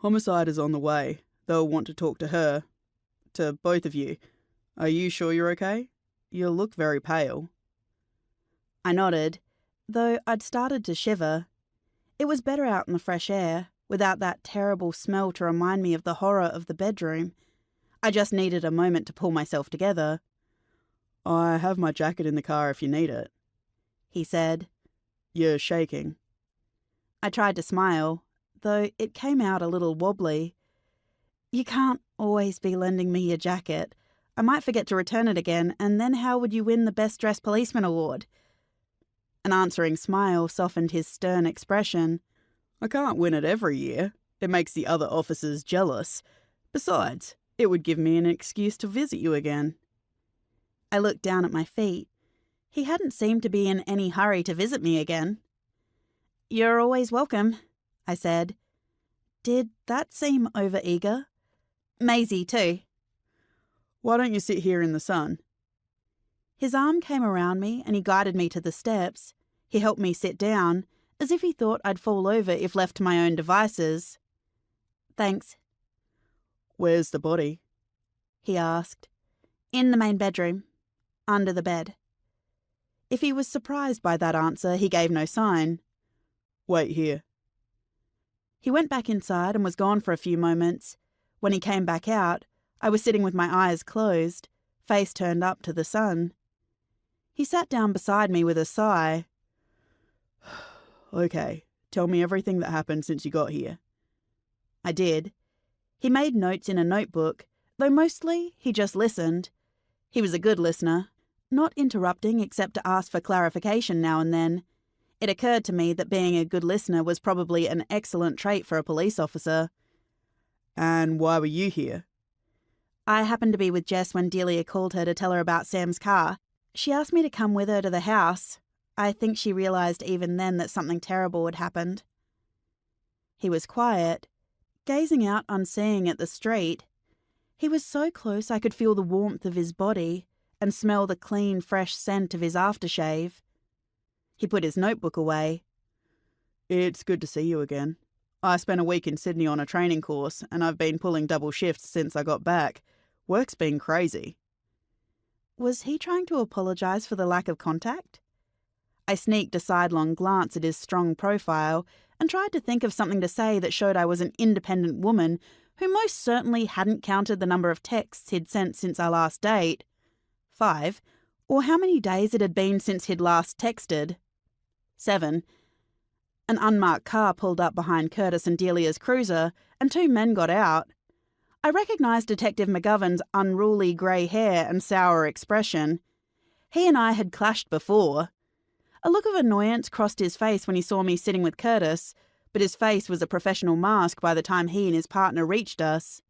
Homicide is on the way. They'll want to talk to her. To both of you. Are you sure you're okay? You look very pale. I nodded, though I'd started to shiver. It was better out in the fresh air, without that terrible smell to remind me of the horror of the bedroom. I just needed a moment to pull myself together. I have my jacket in the car if you need it, he said. You're shaking. I tried to smile, though it came out a little wobbly. You can't always be lending me your jacket. I might forget to return it again, and then how would you win the Best Dressed Policeman award? An answering smile softened his stern expression. I can't win it every year. It makes the other officers jealous. Besides, it would give me an excuse to visit you again. I looked down at my feet. He hadn't seemed to be in any hurry to visit me again. You're always welcome, I said. Did that seem over-eager? Maisie, too. Why don't you sit here in the sun? His arm came around me and he guided me to the steps. He helped me sit down, as if he thought I'd fall over if left to my own devices. Thanks. Where's the body? He asked. In the main bedroom. Under the bed. If he was surprised by that answer, he gave no sign. Wait here. He went back inside and was gone for a few moments. When he came back out, I was sitting with my eyes closed, face turned up to the sun. He sat down beside me with a sigh. Okay, tell me everything that happened since you got here. I did. He made notes in a notebook, though mostly he just listened. He was a good listener, not interrupting except to ask for clarification now and then. It occurred to me that being a good listener was probably an excellent trait for a police officer. And why were you here? I happened to be with Jess when Delia called her to tell her about Sam's car. She asked me to come with her to the house. I think she realised even then that something terrible had happened. He was quiet, gazing out unseeing at the street. He was so close I could feel the warmth of his body and smell the clean, fresh scent of his aftershave. He put his notebook away. It's good to see you again. I spent a week in Sydney on a training course, and I've been pulling double shifts since I got back. Work's been crazy. Was he trying to apologise for the lack of contact? I sneaked a sidelong glance at his strong profile and tried to think of something to say that showed I was an independent woman who most certainly hadn't counted the number of texts he'd sent since our last date. 5, or how many days it had been since he'd last texted. 7. An unmarked car pulled up behind Curtis and Delia's cruiser, and 2 men got out. I recognised Detective McGovern's unruly grey hair and sour expression. He and I had clashed before. A look of annoyance crossed his face when he saw me sitting with Curtis, but his face was a professional mask by the time he and his partner reached us.